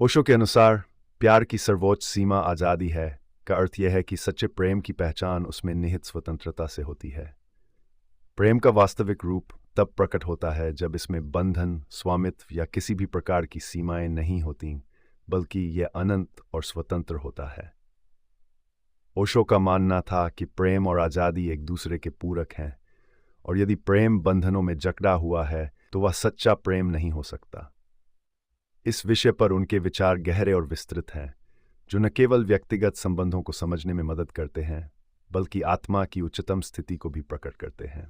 ओशो के अनुसार प्यार की सर्वोच्च सीमा आज़ादी है का अर्थ यह है कि सच्चे प्रेम की पहचान उसमें निहित स्वतंत्रता से होती है। प्रेम का वास्तविक रूप तब प्रकट होता है जब इसमें बंधन, स्वामित्व या किसी भी प्रकार की सीमाएं नहीं होती, बल्कि यह अनंत और स्वतंत्र होता है। ओशो का मानना था कि प्रेम और आज़ादी एक दूसरे के पूरक हैं, और यदि प्रेम बंधनों में जकड़ा हुआ है तो वह सच्चा प्रेम नहीं हो सकता। इस विषय पर उनके विचार गहरे और विस्तृत हैं, जो न केवल व्यक्तिगत संबंधों को समझने में मदद करते हैं, बल्कि आत्मा की उच्चतम स्थिति को भी प्रकट करते हैं।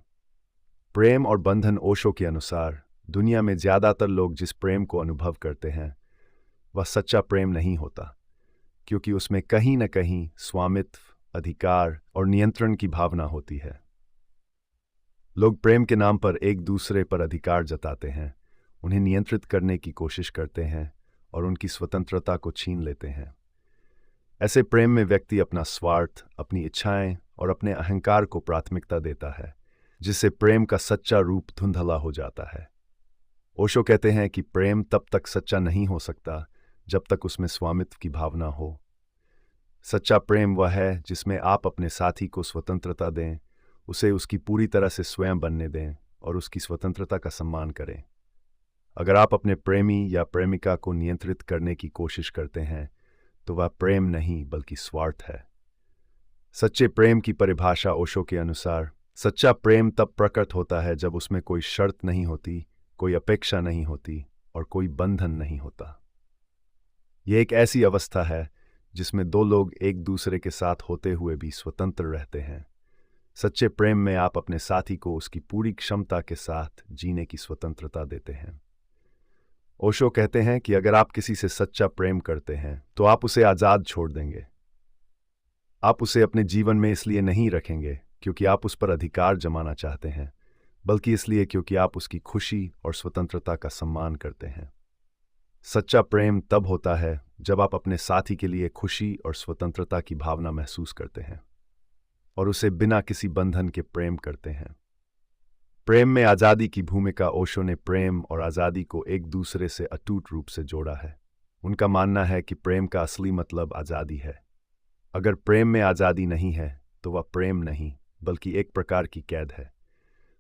प्रेम और बंधन। ओशो के अनुसार दुनिया में ज्यादातर लोग जिस प्रेम को अनुभव करते हैं वह सच्चा प्रेम नहीं होता, क्योंकि उसमें कहीं न कहीं स्वामित्व, अधिकार और नियंत्रण की भावना होती है। लोग प्रेम के नाम पर एक दूसरे पर अधिकार जताते हैं, उन्हें नियंत्रित करने की कोशिश करते हैं और उनकी स्वतंत्रता को छीन लेते हैं। ऐसे प्रेम में व्यक्ति अपना स्वार्थ, अपनी इच्छाएं और अपने अहंकार को प्राथमिकता देता है, जिससे प्रेम का सच्चा रूप धुंधला हो जाता है। ओशो कहते हैं कि प्रेम तब तक सच्चा नहीं हो सकता जब तक उसमें स्वामित्व की भावना हो। सच्चा प्रेम वह है जिसमें आप अपने साथी को स्वतंत्रता दें, उसे उसकी पूरी तरह से स्वयं बनने दें और उसकी स्वतंत्रता का सम्मान करें। अगर आप अपने प्रेमी या प्रेमिका को नियंत्रित करने की कोशिश करते हैं तो वह प्रेम नहीं बल्कि स्वार्थ है। सच्चे प्रेम की परिभाषा ओशो के अनुसार सच्चा प्रेम तब प्रकट होता है जब उसमें कोई शर्त नहीं होती, कोई अपेक्षा नहीं होती और कोई बंधन नहीं होता। यह एक ऐसी अवस्था है जिसमें दो लोग एक दूसरे के साथ होते हुए भी स्वतंत्र रहते हैं। सच्चे प्रेम में आप अपने साथी को उसकी पूरी क्षमता के साथ जीने की स्वतंत्रता देते हैं। ओशो कहते हैं कि अगर आप किसी से सच्चा प्रेम करते हैं तो आप उसे आज़ाद छोड़ देंगे। आप उसे अपने जीवन में इसलिए नहीं रखेंगे क्योंकि आप उस पर अधिकार जमाना चाहते हैं, बल्कि इसलिए क्योंकि आप उसकी खुशी और स्वतंत्रता का सम्मान करते हैं। सच्चा प्रेम तब होता है जब आप अपने साथी के लिए खुशी और स्वतंत्रता की भावना महसूस करते हैं और उसे बिना किसी बंधन के प्रेम करते हैं। प्रेम में आज़ादी की भूमिका। ओशो ने प्रेम और आज़ादी को एक दूसरे से अटूट रूप से जोड़ा है। उनका मानना है कि प्रेम का असली मतलब आज़ादी है। अगर प्रेम में आज़ादी नहीं है तो वह प्रेम नहीं बल्कि एक प्रकार की कैद है।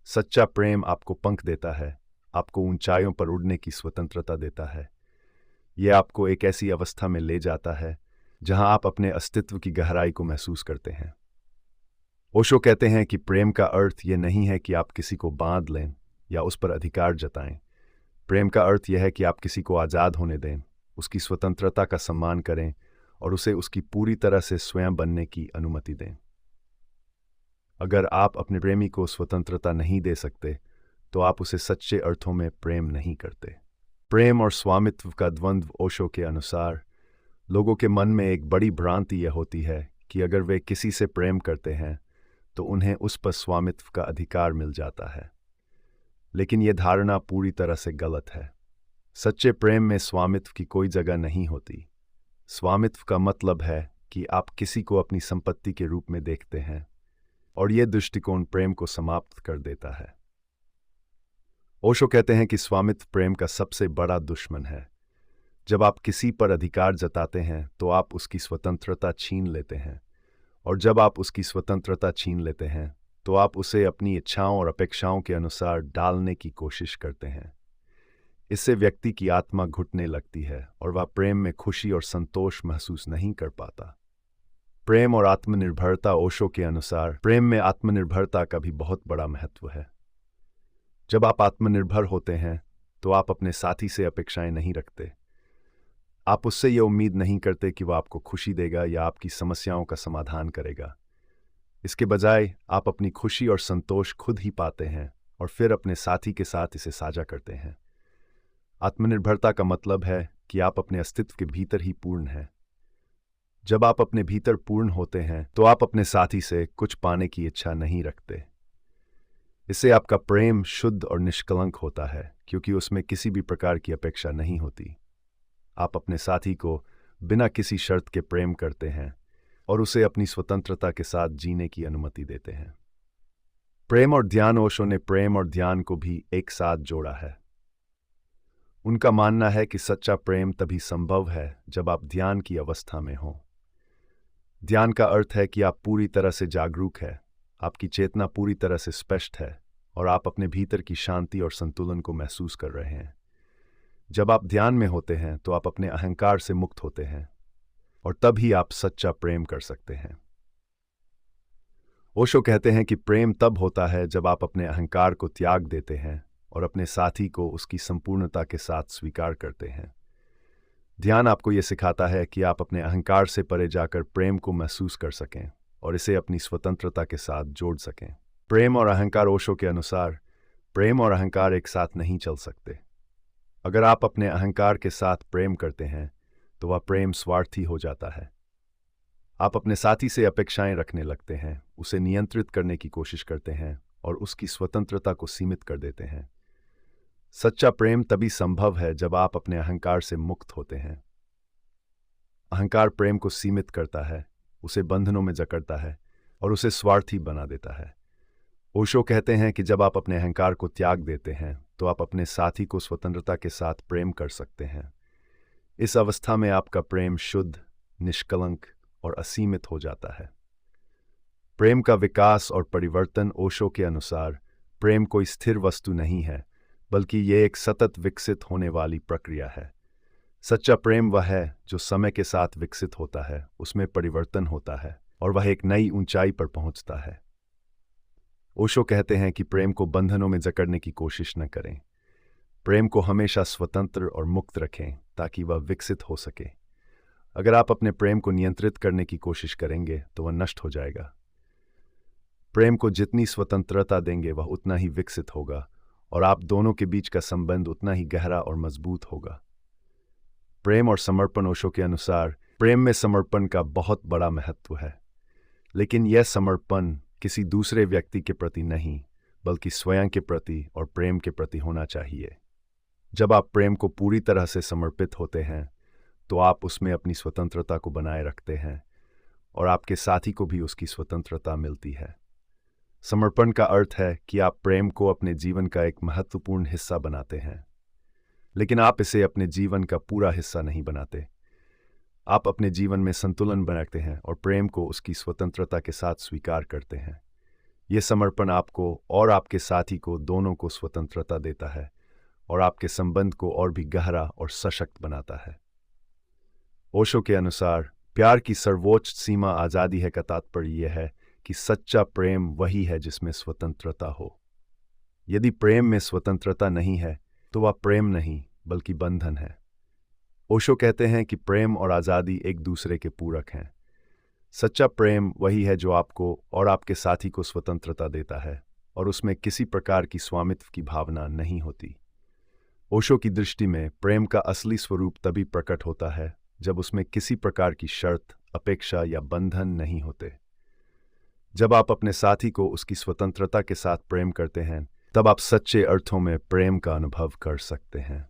सच्चा प्रेम आपको पंख देता है, आपको ऊंचाइयों पर उड़ने की स्वतंत्रता देता है। यह आपको एक ऐसी अवस्था में ले जाता है जहां आप अपने अस्तित्व की गहराई को महसूस करते हैं। ओशो कहते हैं कि प्रेम का अर्थ यह नहीं है कि आप किसी को बांध लें या उस पर अधिकार जताएं। प्रेम का अर्थ यह है कि आप किसी को आज़ाद होने दें, उसकी स्वतंत्रता का सम्मान करें और उसे उसकी पूरी तरह से स्वयं बनने की अनुमति दें। अगर आप अपने प्रेमी को स्वतंत्रता नहीं दे सकते तो आप उसे सच्चे अर्थों में प्रेम नहीं करते। प्रेम और स्वामित्व का द्वंद्व। ओशो के अनुसार लोगों के मन में एक बड़ी भ्रांति यह होती है कि अगर वे किसी से प्रेम करते हैं तो उन्हें उस पर स्वामित्व का अधिकार मिल जाता है, लेकिन यह धारणा पूरी तरह से गलत है। सच्चे प्रेम में स्वामित्व की कोई जगह नहीं होती। स्वामित्व का मतलब है कि आप किसी को अपनी संपत्ति के रूप में देखते हैं, और यह दृष्टिकोण प्रेम को समाप्त कर देता है। ओशो कहते हैं कि स्वामित्व प्रेम का सबसे बड़ा दुश्मन है। जब आप किसी पर अधिकार जताते हैं तो आप उसकी स्वतंत्रता छीन लेते हैं, और जब आप उसकी स्वतंत्रता छीन लेते हैं तो आप उसे अपनी इच्छाओं और अपेक्षाओं के अनुसार डालने की कोशिश करते हैं। इससे व्यक्ति की आत्मा घुटने लगती है और वह प्रेम में खुशी और संतोष महसूस नहीं कर पाता। प्रेम और आत्मनिर्भरता। ओशो के अनुसार प्रेम में आत्मनिर्भरता का भी बहुत बड़ा महत्व है। जब आप आत्मनिर्भर होते हैं तो आप अपने साथी से अपेक्षाएं नहीं रखते। आप उससे यह उम्मीद नहीं करते कि वह आपको खुशी देगा या आपकी समस्याओं का समाधान करेगा। इसके बजाय आप अपनी खुशी और संतोष खुद ही पाते हैं और फिर अपने साथी के साथ इसे साझा करते हैं। आत्मनिर्भरता का मतलब है कि आप अपने अस्तित्व के भीतर ही पूर्ण हैं। जब आप अपने भीतर पूर्ण होते हैं तो आप अपने साथी से कुछ पाने की इच्छा नहीं रखते। इससे आपका प्रेम शुद्ध और निष्कलंक होता है, क्योंकि उसमें किसी भी प्रकार की अपेक्षा नहीं होती। आप अपने साथी को बिना किसी शर्त के प्रेम करते हैं और उसे अपनी स्वतंत्रता के साथ जीने की अनुमति देते हैं। प्रेम और ध्यान। ओशो ने प्रेम और ध्यान को भी एक साथ जोड़ा है। उनका मानना है कि सच्चा प्रेम तभी संभव है जब आप ध्यान की अवस्था में हों। ध्यान का अर्थ है कि आप पूरी तरह से जागरूक हैं, आपकी चेतना पूरी तरह से स्पष्ट है और आप अपने भीतर की शांति और संतुलन को महसूस कर रहे हैं। जब आप ध्यान में होते हैं तो आप अपने अहंकार से मुक्त होते हैं और तब ही आप सच्चा प्रेम कर सकते हैं। ओशो कहते हैं कि प्रेम तब होता है जब आप अपने अहंकार को त्याग देते हैं और अपने साथी को उसकी संपूर्णता के साथ स्वीकार करते हैं। ध्यान आपको यह सिखाता है कि आप अपने अहंकार से परे जाकर प्रेम को महसूस कर सकें और इसे अपनी स्वतंत्रता के साथ जोड़ सकें। प्रेम और अहंकार। ओशो के अनुसार प्रेम और अहंकार एक साथ नहीं चल सकते। अगर आप अपने अहंकार के साथ प्रेम करते हैं तो वह प्रेम स्वार्थी हो जाता है। आप अपने साथी से अपेक्षाएं रखने लगते हैं, उसे नियंत्रित करने की कोशिश करते हैं और उसकी स्वतंत्रता को सीमित कर देते हैं। सच्चा प्रेम तभी संभव है जब आप अपने अहंकार से मुक्त होते हैं। अहंकार प्रेम को सीमित करता है, उसे बंधनों में जकड़ता है और उसे स्वार्थी बना देता है। ओशो कहते हैं कि जब आप अपने अहंकार को त्याग देते हैं तो आप अपने साथी को स्वतंत्रता के साथ प्रेम कर सकते हैं। इस अवस्था में आपका प्रेम शुद्ध, निष्कलंक और असीमित हो जाता है। प्रेम का विकास और परिवर्तन। ओशो के अनुसार प्रेम कोई स्थिर वस्तु नहीं है, बल्कि यह एक सतत विकसित होने वाली प्रक्रिया है। सच्चा प्रेम वह है जो समय के साथ विकसित होता है, उसमें परिवर्तन होता है और वह एक नई ऊंचाई पर पहुंचता है। ओशो कहते हैं कि प्रेम को बंधनों में जकड़ने की कोशिश न करें। प्रेम को हमेशा स्वतंत्र और मुक्त रखें ताकि वह विकसित हो सके। अगर आप अपने प्रेम को नियंत्रित करने की कोशिश करेंगे तो वह नष्ट हो जाएगा। प्रेम को जितनी स्वतंत्रता देंगे वह उतना ही विकसित होगा और आप दोनों के बीच का संबंध उतना ही गहरा और मजबूत होगा। प्रेम और समर्पण। ओशो के अनुसार प्रेम में समर्पण का बहुत बड़ा महत्व है, लेकिन यह समर्पण किसी दूसरे व्यक्ति के प्रति नहीं, बल्कि स्वयं के प्रति और प्रेम के प्रति होना चाहिए। जब आप प्रेम को पूरी तरह से समर्पित होते हैं तो आप उसमें अपनी स्वतंत्रता को बनाए रखते हैं और आपके साथी को भी उसकी स्वतंत्रता मिलती है। समर्पण का अर्थ है कि आप प्रेम को अपने जीवन का एक महत्वपूर्ण हिस्सा बनाते हैं, लेकिन आप इसे अपने जीवन का पूरा हिस्सा नहीं बनाते। आप अपने जीवन में संतुलन बनाते हैं और प्रेम को उसकी स्वतंत्रता के साथ स्वीकार करते हैं। यह समर्पण आपको और आपके साथी को दोनों को स्वतंत्रता देता है और आपके संबंध को और भी गहरा और सशक्त बनाता है। ओशो के अनुसार प्यार की सर्वोच्च सीमा आज़ादी है का तात्पर्य यह है कि सच्चा प्रेम वही है जिसमें स्वतंत्रता हो। यदि प्रेम में स्वतंत्रता नहीं है तो वह प्रेम नहीं बल्कि बंधन है। ओशो कहते हैं कि प्रेम और आज़ादी एक दूसरे के पूरक हैं। सच्चा प्रेम वही है जो आपको और आपके साथी को स्वतंत्रता देता है और उसमें किसी प्रकार की स्वामित्व की भावना नहीं होती। ओशो की दृष्टि में प्रेम का असली स्वरूप तभी प्रकट होता है जब उसमें किसी प्रकार की शर्त, अपेक्षा या बंधन नहीं होते। जब आप अपने साथी को उसकी स्वतंत्रता के साथ प्रेम करते हैं, तब आप सच्चे अर्थों में प्रेम का अनुभव कर सकते हैं।